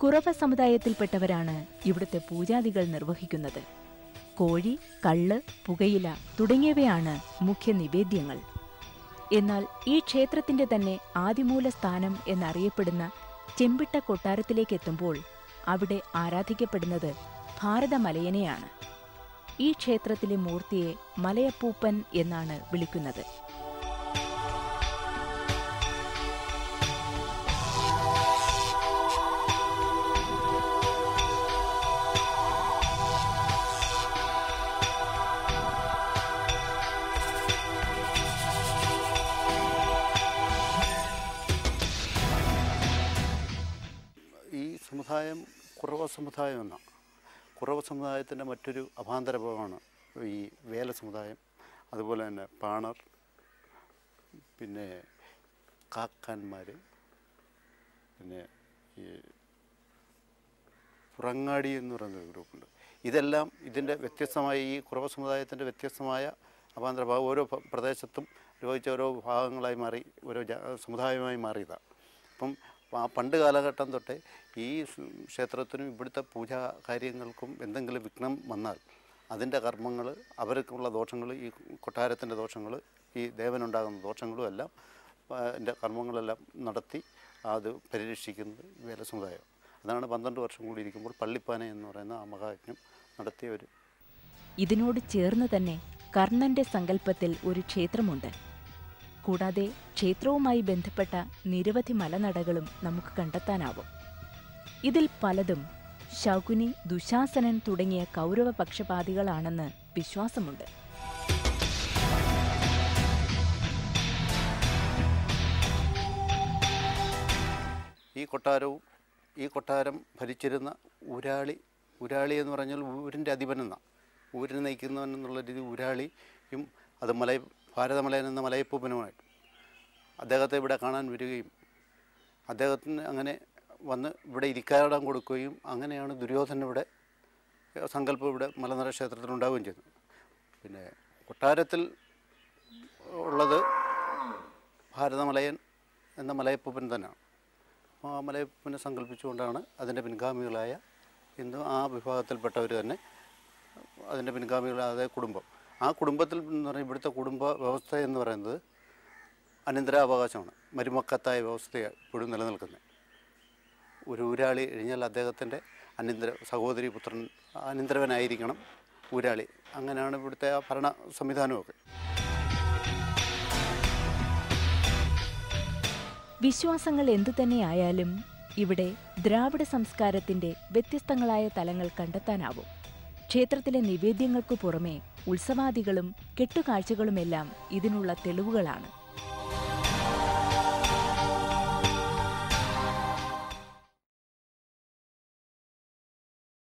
കുറവ സമുദായത്തിൽപ്പെട്ടവരാണ് ഇവിടുത്തെ പൂജാദികൾ നിർവഹിക്കുന്നത്. കോഴി, കള്ള്, പുകയില തുടങ്ങിയവയാണ് മുഖ്യ നിവേദ്യങ്ങൾ. എന്നാൽ ഈ ക്ഷേത്രത്തിന്റെ തന്നെ ആദിമൂല സ്ഥാനം എന്നറിയപ്പെടുന്ന ചെമ്പിട്ട കൊട്ടാരത്തിലേക്കെത്തുമ്പോൾ അവിടെ ആരാധിക്കപ്പെടുന്നത് ഭാരതമലയനെയാണ്. ഈ ക്ഷേത്രത്തിലെ മൂർത്തിയെ മലയപ്പൂപ്പൻ എന്നാണ് വിളിക്കുന്നത്. ഈ സമുദായം കുറവ സമുദായം എന്നാണ്. കുറവ സമുദായത്തിൻ്റെ മറ്റൊരു അഭാന്തരഭാവമാണ് ഈ വേല സമുദായം. അതുപോലെ തന്നെ പാണർ, പിന്നെ കാക്കാന്മാർ, പിന്നെ ഈ പുറങ്ങാടി എന്ന് പറയുന്നൊരു ഗ്രൂപ്പുണ്ട്. ഇതെല്ലാം ഇതിൻ്റെ വ്യത്യസ്തമായ ഈ കുറവ സമുദായത്തിൻ്റെ വ്യത്യസ്തമായ അഭാന്തരഭാവം ഓരോ പ്രദേശത്തും രോഗിച്ച ഓരോ ഭാഗങ്ങളായി മാറി ഓരോ സമുദായമായി മാറിയതാണ്. അപ്പം ആ പണ്ട് കാലഘട്ടം തൊട്ടേ ഈ ക്ഷേത്രത്തിനും ഇവിടുത്തെ പൂജാ കാര്യങ്ങൾക്കും എന്തെങ്കിലും വിഘ്നം വന്നാൽ അതിൻ്റെ കർമ്മങ്ങൾ, അവർക്കുള്ള ദോഷങ്ങൾ, ഈ കൊട്ടാരത്തിൻ്റെ ദോഷങ്ങൾ, ഈ ദേവനുണ്ടാകുന്ന ദോഷങ്ങളും എല്ലാം എൻ്റെ കർമ്മങ്ങളെല്ലാം നടത്തി അത് പരിരക്ഷിക്കുന്നത് വേല സമുദായം. അതാണ് 12 വർഷം കൂടി ഇരിക്കുമ്പോൾ പള്ളിപ്പാന എന്ന് പറയുന്ന ആ മഹായജ്ഞം നടത്തിയ ഒരു. ഇതിനോട് ചേർന്ന് തന്നെ കർണന്റെ സങ്കല്പത്തിൽ ഒരു ക്ഷേത്രമുണ്ട്. കൂടാതെ ക്ഷേത്രവുമായി ബന്ധപ്പെട്ട നിരവധി മലനടകളും നമുക്ക് കണ്ടെത്താനാവും. ഇതിൽ പലതും ശകുനി, ദുശാസനൻ തുടങ്ങിയ കൗരവ പക്ഷപാതികളാണെന്ന് വിശ്വാസമുണ്ട്. ഈ കൊട്ടാരം ഭരിച്ചിരുന്ന ഉരാളി എന്ന് പറഞ്ഞാൽ ഊരിൻ്റെ അധിപനെന്നാണ്. ഊരിനെ നയിക്കുന്നവൻ എന്നുള്ള രീതി ഉരാളിയും അത് ഭാരതമലയൻ എന്ന മലയപ്പൂപ്പനുമായിട്ട് അദ്ദേഹത്തെ ഇവിടെ കാണാൻ വരികയും അദ്ദേഹത്തിന് അങ്ങനെ വന്ന് ഇവിടെ ഇരിക്കാടാൻ കൊടുക്കുകയും അങ്ങനെയാണ് ദുര്യോധന ഇവിടെ സങ്കല്പം ഇവിടെ മലനിര ക്ഷേത്രത്തിൽ ഉണ്ടാവുകയും ചെയ്തത്. പിന്നെ കൊട്ടാരത്തിൽ ഉള്ളത് ഭാരതമലയൻ എന്ന മലയപ്പൂപ്പൻ തന്നെയാണ്. ആ മലയപ്പൂപ്പനെ സങ്കല്പിച്ചുകൊണ്ടാണ് അതിൻ്റെ പിൻഗാമികളായ ഇന്ന് ആ വിഭാഗത്തിൽപ്പെട്ടവർ തന്നെ അതിൻ്റെ പിൻഗാമികളായ കുടുംബം. ആ കുടുംബത്തിൽ എന്ന് പറഞ്ഞാൽ ഇവിടുത്തെ കുടുംബ വ്യവസ്ഥ എന്ന് പറയുന്നത് അനന്തരാവകാശമാണ്. മരുമക്കത്തായ വ്യവസ്ഥയാണ് ഇപ്പോഴും നിലനിൽക്കുന്നത്. ഒരു ഊരാളി കഴിഞ്ഞാൽ അദ്ദേഹത്തിൻ്റെ സഹോദരി പുത്രൻ അനന്തരവനായിരിക്കണം ഊരാളി. അങ്ങനെയാണ് ഇവിടുത്തെ ആ ഭരണ സംവിധാനമൊക്കെ. വിശ്വാസങ്ങൾ എന്തുതന്നെയായാലും ഇവിടെ ദ്രാവിഡ സംസ്കാരത്തിന്റെ വ്യത്യസ്തങ്ങളായ തലങ്ങൾ കണ്ടെത്താനാവും. ക്ഷേത്രത്തിലെ നിവേദ്യങ്ങൾക്കു പുറമെ ഉത്സവാദികളും കെട്ടുകാഴ്ചകളുമെല്ലാം ഇതിനുള്ള തെളിവുകളാണ്.